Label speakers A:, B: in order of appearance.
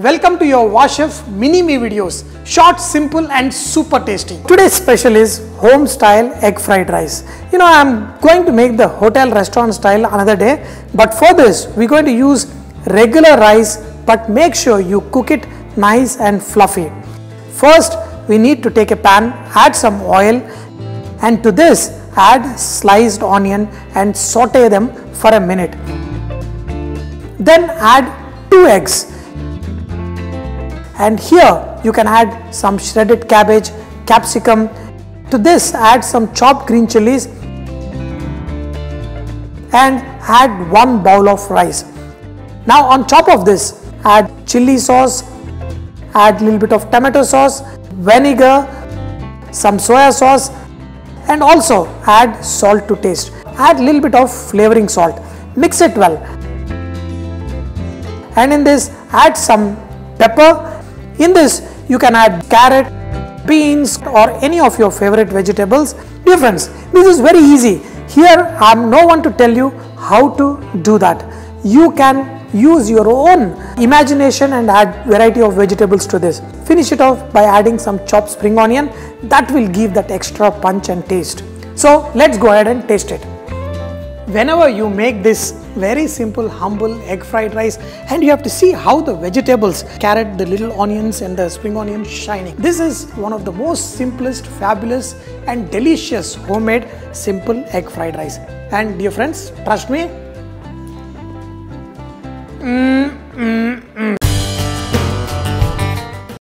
A: Welcome to your Vahchef mini-me videos. Short, simple and super tasty. Today's special is home style egg fried rice. I'm going to make the hotel restaurant style another day, but for this we're going to use regular rice, but make sure you cook it nice and fluffy. First we need to take a pan, add some oil, and to this add sliced onion and saute them for a minute. Then add 2 eggs. And here you can add some shredded cabbage, capsicum. To this add some chopped green chilies and add 1 bowl of rice. Now on top of this add chilli sauce, add a little bit of tomato sauce, vinegar, some soya sauce, and also add salt to taste. Add a little bit of flavoring salt. Mix it well. And in this add some pepper. In this you can add carrot, beans or any of your favorite vegetables. Dear friends, this is very easy. Here I am no one to tell you how to do that. You can use your own imagination and add variety of vegetables to this. Finish it off by adding some chopped spring onion. That will give that extra punch and taste. So let's go ahead and taste it. Whenever you make this very simple, humble egg fried rice, and you have to see how the vegetables, carrot, the little onions and the spring onion shining. This is one of the most simplest, fabulous and delicious homemade simple egg fried rice. And dear friends, trust me,